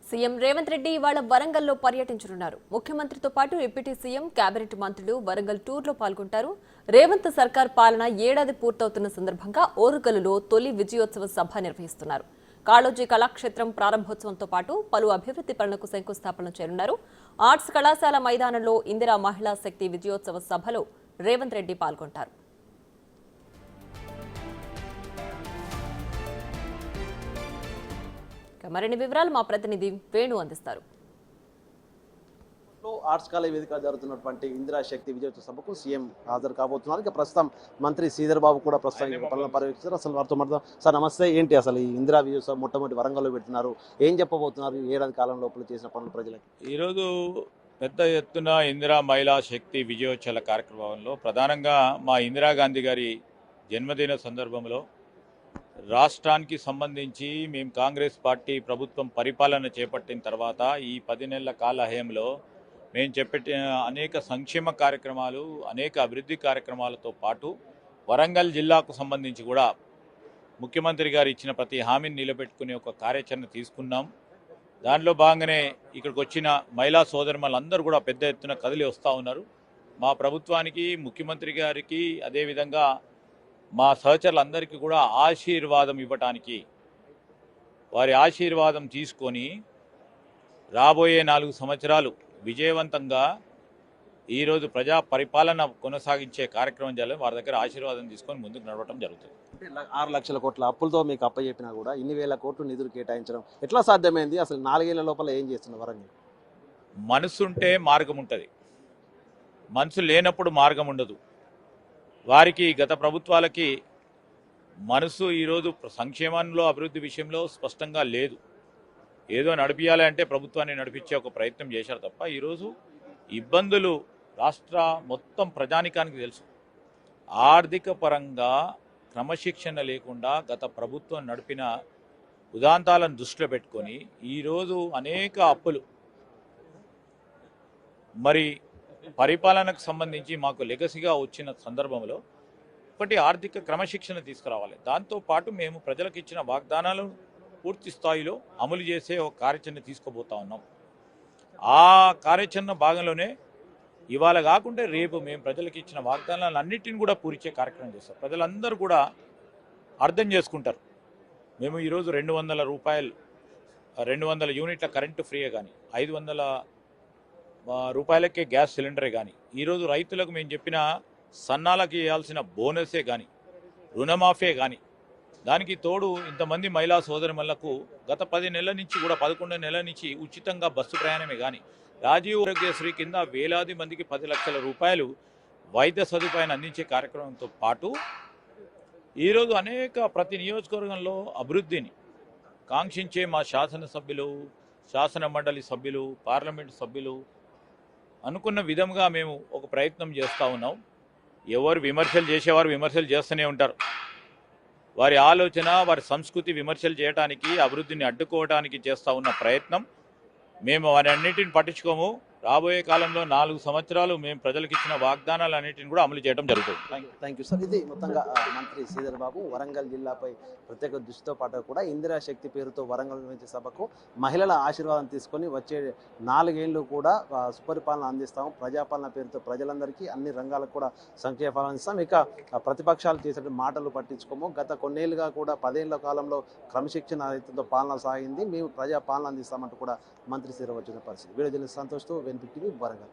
CM Revanth Reddy ఇవాళ వరంగల్లో పర్యటించనున్నారు. ముఖ్యమంత్రితో పాటు డిప్యూటీ సీఎం, కేబినెట్ మంత్రులు వరంగల్ టూర్లో పాల్గొంటారు. రేవంత్ సర్కార్ పాలన ఏడాది పూర్తవుతున్న సందర్భంగా ఓరుగల్లులో తొలి విజయోత్సవ సభ నిర్వహిస్తున్నారు. కాళోజీ కళాక్షేత్రం ప్రారంభోత్సవంతో పాటు పలు అభివృద్ధి పనులకు శంకుస్థాపన చేయనున్నారు. ఆర్ట్స్ కళాశాల మైదానంలో ఇందిరా మహిళా శక్తి విజయోత్సవ సభలో రేవంత్ రెడ్డి పాల్గొంటారు. మరిన్ని వివరాలు మా ప్రతినిధి వేణు అందిస్తారు. ఆర్ట్స్ కాలేజ్ వేదిక జరుగుతున్నటువంటి ఇందిరా శక్తి విజయోత్సవ సభకు సీఎం హాజరు కాబోతున్నారు. ఇక ప్రస్తుతం మంత్రి శ్రీధర్ బాబు కూడా ప్రస్తుతం పనులను పర్యవేక్షిస్తారు. అసలు వారితో మాట్లాడదాం. సార్ నమస్తే. ఏంటి అసలు ఈ ఇందిరా విజయోత్సవం మొట్టమొదటి వరంగల్లో పెడుతున్నారు, ఏం చెప్పబోతున్నారు? ఏడాది కాలం లోపల చేసిన పనులు ప్రజలకు ఈరోజు పెద్ద ఎత్తున ఇందిరా మహిళా శక్తి విజయోత్సవ కార్యక్రమంలో ప్రధానంగా మా ఇందిరాగాంధీ గారి జన్మదిన సందర్భంలో రాష్ట్రానికి సంబంధించి మేము కాంగ్రెస్ పార్టీ ప్రభుత్వం పరిపాలన చేపట్టిన తర్వాత ఈ 10 నెలల కాల హయంలో మేము చేపట్టిన అనేక సంక్షేమ కార్యక్రమాలు, అనేక అభివృద్ధి కార్యక్రమాలతో పాటు వరంగల్ జిల్లాకు సంబంధించి కూడా ముఖ్యమంత్రి గారు ఇచ్చిన ప్రతి హామీని నిలబెట్టుకునే ఒక కార్యాచరణ తీసుకున్నాం. దానిలో భాగంగానే ఇక్కడికి వచ్చిన మహిళా సోదరులందరూ కూడా పెద్ద ఎత్తున కదిలి వస్తూ ఉన్నారు. మా ప్రభుత్వానికి, ముఖ్యమంత్రి గారికి, అదేవిధంగా మా సహచరులందరికీ కూడా ఆశీర్వాదం ఇవ్వటానికి, వారి ఆశీర్వాదం తీసుకొని రాబోయే 4 సంవత్సరాలు విజయవంతంగా ఈరోజు ప్రజా పరిపాలన కొనసాగించే కార్యక్రమం చేయాలని వారి దగ్గర ఆశీర్వాదం తీసుకొని ముందుకు నడవటం జరుగుతుంది. 6 లక్షల కోట్ల అప్పులతో మీకు అప్పచెప్పినా కూడా ఇన్ని వేల కోట్లు నిధులు కేటాయించడం ఎట్లా సాధ్యమైంది? అసలు 4 ఏళ్ల లోపల ఏం చేస్తున్నారు వరంగల్? మనసుంటే మార్గం ఉంటుంది, మనసు లేనప్పుడు మార్గం ఉండదు. వారికి, గత ప్రభుత్వాలకి మనసు ఈరోజు సంక్షేమంలో, అభివృద్ధి విషయంలో స్పష్టంగా లేదు. ఏదో నడిపించాలి అంటే ప్రభుత్వాన్ని నడిపించే ఒక ప్రయత్నం చేశారు తప్ప ఈరోజు ఇబ్బందులు రాష్ట్ర మొత్తం ప్రజానికానికి తెలుసు. ఆర్థిక పరంగా క్రమశిక్షణ లేకుండా గత ప్రభుత్వం నడిపిన ఉదాంతాలను దృష్టిలో పెట్టుకొని ఈరోజు అనేక అప్పులు, మరి పరిపాలనకు సంబంధించి మాకు లెగసీగా వచ్చిన సందర్భంలో ఒకటి ఆర్థిక క్రమశిక్షణ తీసుకురావాలి. దాంతోపాటు మేము ప్రజలకు ఇచ్చిన వాగ్దానాలను పూర్తి స్థాయిలో అమలు చేసే ఒక కార్యాచరణ తీసుకోబోతా ఉన్నాం. ఆ కార్యాచరణ భాగంలోనే ఇవాళ కాకుండా రేపు మేము ప్రజలకు ఇచ్చిన వాగ్దానాలను అన్నింటిని కూడా పూరించే కార్యక్రమం చేస్తాం. ప్రజలందరూ కూడా అర్థం చేసుకుంటారు. మేము ఈరోజు 200 రూపాయలు, 200 యూనిట్ల కరెంటు ఫ్రీయే కానీ, 500 రూపాయలకే గ్యాస్ సిలిండరే కానీ, ఈరోజు రైతులకు మేము చెప్పిన సన్నాలకు ఇవ్వాల్సిన బోనసే కానీ, రుణమాఫే కానీ, దానికి తోడు ఇంతమంది మహిళా సోదరులకు గత 10 నెలల నుంచి కూడా 11 నెలల నుంచి ఉచితంగా బస్సు ప్రయాణమే కానీ, రాజీవ్ ఆరోగ్యశ్రీ కింద వేలాది మందికి 10 లక్షల రూపాయలు వైద్య సదుపాయాన్ని అందించే కార్యక్రమంతో పాటు ఈరోజు అనేక ప్రతి నియోజకవర్గంలో అభివృద్ధిని కాంక్షించే మా శాసనసభ్యులు, శాసన మండలి సభ్యులు, పార్లమెంటు సభ్యులు అనుకున్న విధంగా మేము ఒక ప్రయత్నం చేస్తూ ఉన్నాం. ఎవరు విమర్శలు చేసేవారు విమర్శలు చేస్తూనే ఉంటారు. వారి ఆలోచన, వారి సంస్కృతి విమర్శలు చేయడానికి, అభివృద్ధిని అడ్డుకోవడానికి చేస్తూ ఉన్న ప్రయత్నం మేము వారి అన్నింటిని పట్టించుకోము. రాబోయే కాలంలో 4 సంవత్సరాలు మేము ప్రజలకు ఇచ్చిన వాగ్దానాలు అన్నింటిని కూడా అమలు చేయడం జరుగుతుంది. Thank you sir. ఇది మొత్తంగా మంత్రి శ్రీధర్ బాబు వరంగల్ జిల్లాపై ప్రత్యేక దృష్టితో పాటు కూడా ఇందిరా శక్తి పేరుతో వరంగల్ నిర్వహించే సభకు మహిళల ఆశీర్వాదం తీసుకొని వచ్చే 4 ఏళ్ళు కూడా సుపరిపాలన అందిస్తాము. ప్రజాపాలన పేరుతో ప్రజలందరికీ అన్ని రంగాలకు కూడా సంక్షేమాలు అందిస్తాం. ఇక ప్రతిపక్షాలు చేసే మాటలు పట్టించుకోము. గత కొన్నేళ్లుగా కూడా 10 ఏళ్ల కాలంలో క్రమశిక్షణ రైతులతో పాలన సాగింది. మేము ప్రజాపాలన అందిస్తామంటూ కూడా మంత్రి శ్రీధర్ వచ్చిన పరిస్థితి. వీడియో జర్నలిస్ట్ సంతోష్తో వెన్పిటివి వరంగల్.